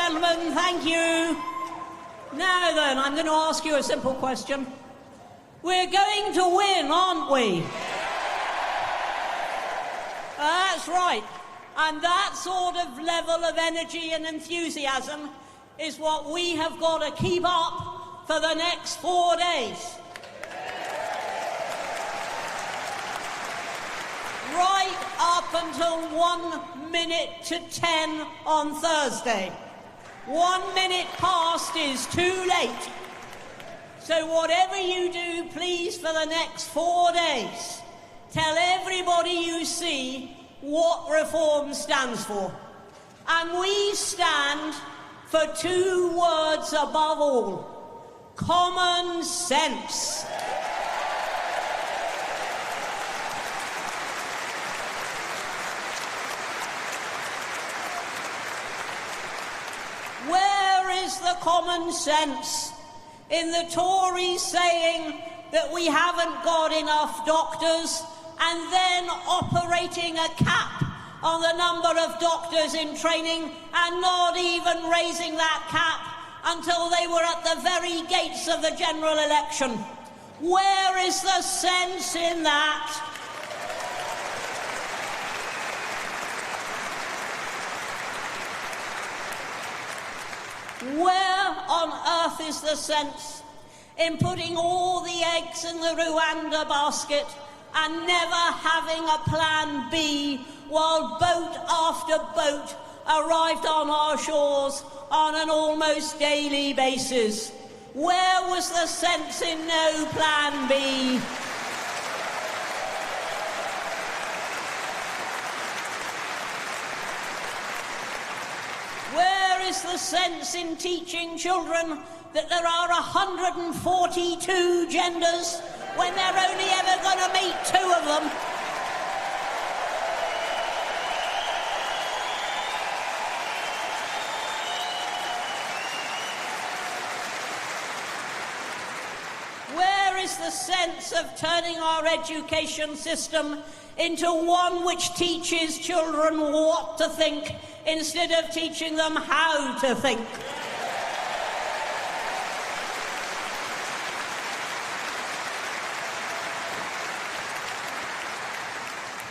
gentlemen, thank you. Now then, I'm going to ask you a simple question. We're going to win, aren't we? That's right. And that sort of level of energy and enthusiasm is what we have got to keep up for the next 4 days. Right up until 1 minute to 10 on Thursday. 1 minute past is too late. So whatever you do, please, for the next 4 days, tell everybody you see what reform stands for. And we stand for 2 words above all: common sense. Where is the common sense in the Tories saying that we haven't got enough doctors and then operating a cap on the number of doctors in training and not even raising that cap until they were at the very gates of the general election? Where is the sense in that? Where on earth is the sense in putting all the eggs in the Rwanda basket and never having a plan B while boat after boat arrived on our shores on an almost daily basis? Where was the sense in no plan B? Where is the sense in teaching children that there are 142 genders when they're only ever going to meet 2 of them? Where is the sense of turning our education system into one which teaches children what to think instead of teaching them how to think?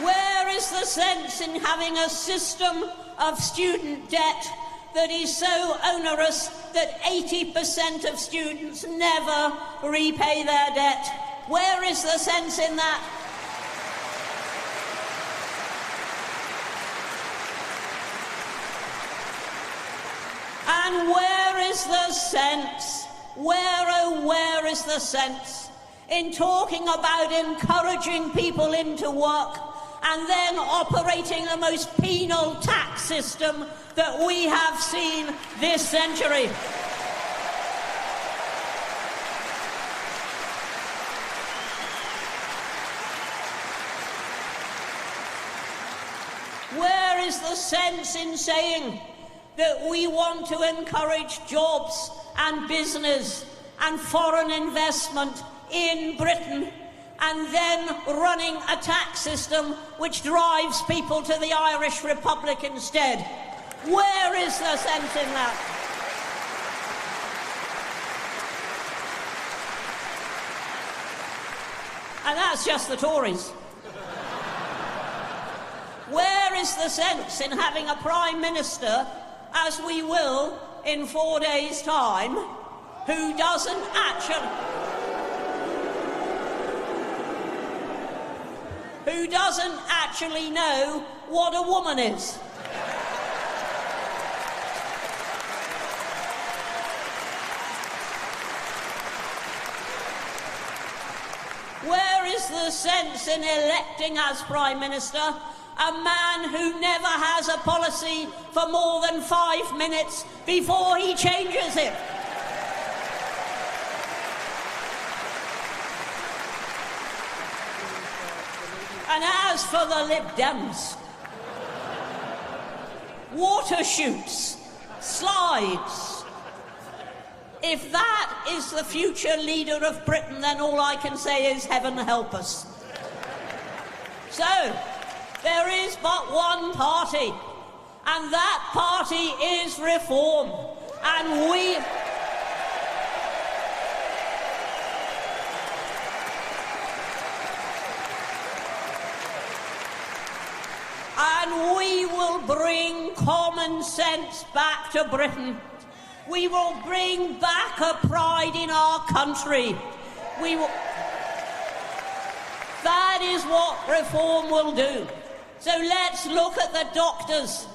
Where is the sense in having a system of student debt that is so onerous that 80% of students never repay their debt? Where is the sense in that? And where is the sense, where is the sense in talking about encouraging people into work and then operating the most penal tax system that we have seen this century? Where is the sense in saying that we want to encourage jobs and business and foreign investment in Britain and then running a tax system which drives people to the Irish Republic instead? Where is the sense in that? And that's just the Tories. Where is the sense in having a Prime Minister, as we will in 4 days' time, who doesn't actually know what a woman is? Where is the sense in electing as Prime Minister a man who never has a policy for more than 5 minutes before he changes it? And as for the Lib Dems, water chutes, slides. If that is the future leader of Britain, then all I can say is heaven help us. So, there is but one party, And that party is Reform. And we will bring common sense back to Britain. We will bring back a pride in our country. That is what Reform will do. So let's look at the doctors.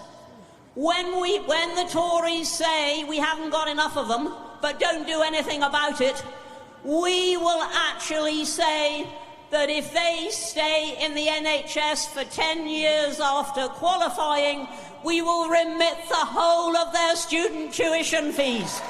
When the Tories say we haven't got enough of them, but don't do anything about it, we will actually say that if they stay in the NHS for 10 years after qualifying, we will remit the whole of their student tuition fees.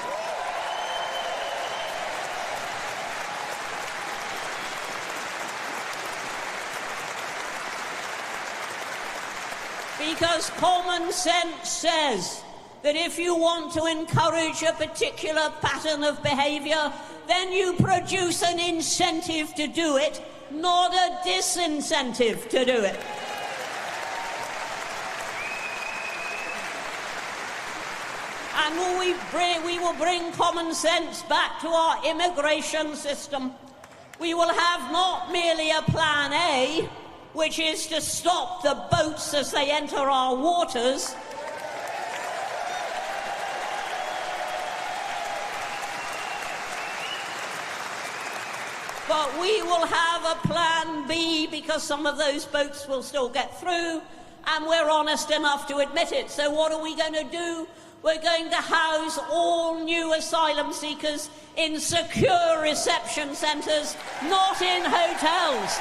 Because common sense says that if you want to encourage a particular pattern of behaviour, then you produce an incentive to do it, not a disincentive to do it. And we will bring common sense back to our immigration system. We will have not merely a plan A, which is to stop the boats as they enter our waters, but we will have a plan B, because some of those boats will still get through, and we're honest enough to admit it. So what are we going to do? We're going to house all new asylum seekers in secure reception centres, not in hotels.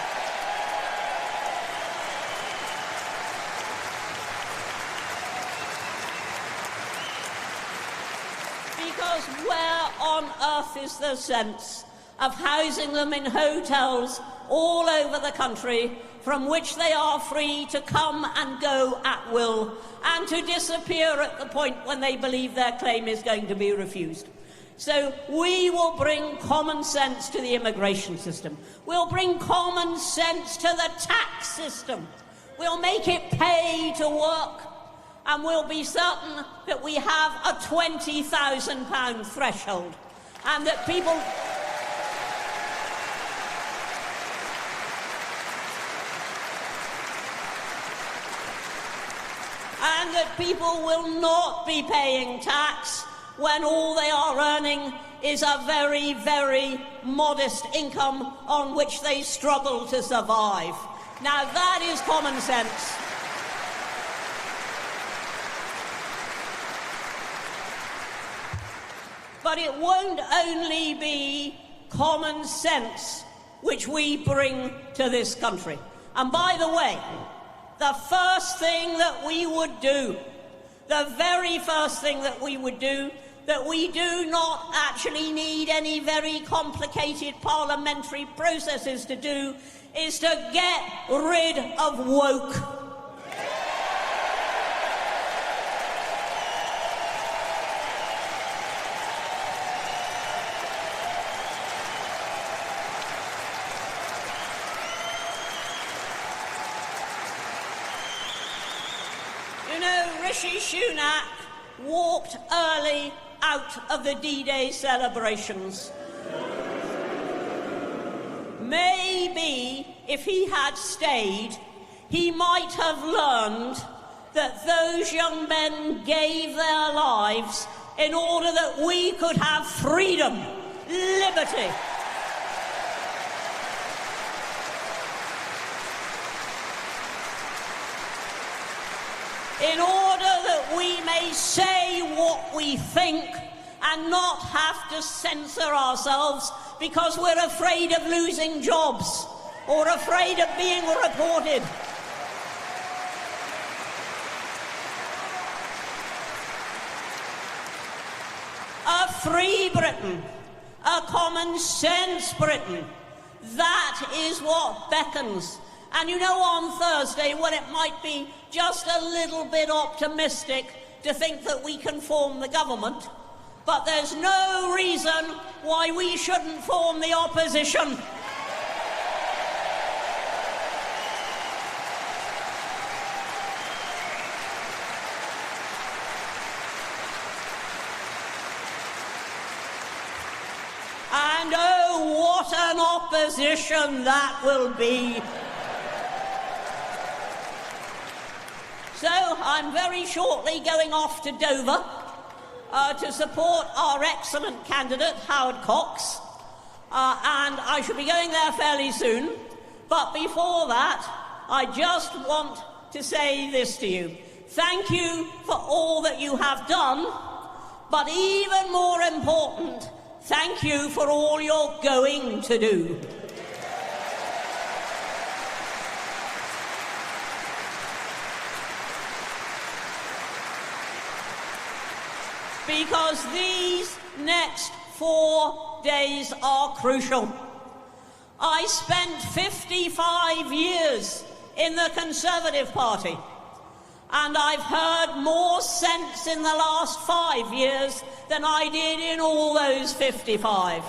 Because where on earth is the sense of housing them in hotels all over the country, from which they are free to come and go at will, and to disappear at the point when they believe their claim is going to be refused? So we will bring common sense to the immigration system. We'll bring common sense to the tax system. We'll make it pay to work. And we'll be certain that we have a £20,000 threshold, and that people... and that people will not be paying tax when all they are earning is a very, very modest income on which they struggle to survive. Now, that is common sense. But it won't only be common sense which we bring to this country. And by the way, the first thing that we would do, the very first thing that we would do, that we do not actually need any very complicated parliamentary processes to do, is to get rid of woke. Rishi Sunak walked early out of the D-Day celebrations. Maybe if he had stayed, he might have learned that those young men gave their lives in order that we could have freedom, liberty. In order that we may say what we think and not have to censor ourselves because we're afraid of losing jobs or afraid of being reported. A free Britain, a common sense Britain, that is what beckons. And you know, on Thursday, when it might be just a little bit optimistic to think that we can form the government, but there's no reason why we shouldn't form the opposition. what an opposition that will be. So I'm very shortly going off to Dover to support our excellent candidate, Howard Cox, and I should be going there fairly soon. But before that, I just want to say this to you. Thank you for all that you have done, but even more important, thank you for all you're going to do. Because these next 4 days are crucial. I spent 55 years in the Conservative Party, and I've heard more sense in the last 5 years than I did in all those 55.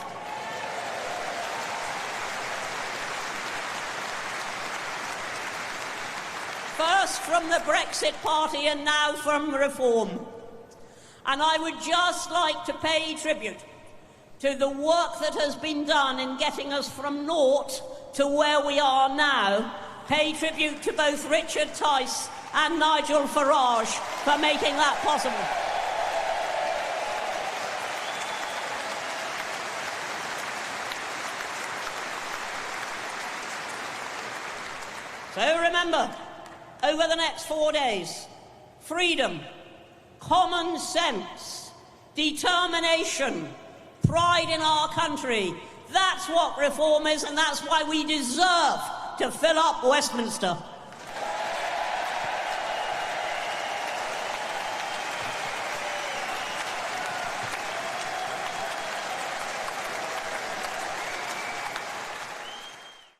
First from the Brexit Party and now from Reform. And I would just like to pay tribute to the work that has been done in getting us from naught to where we are now. Pay tribute to both Richard Tice and Nigel Farage for making that possible. So remember, over the next 4 days, freedom, common sense, determination, pride in our country. That's what reform is, and that's why we deserve to fill up Westminster.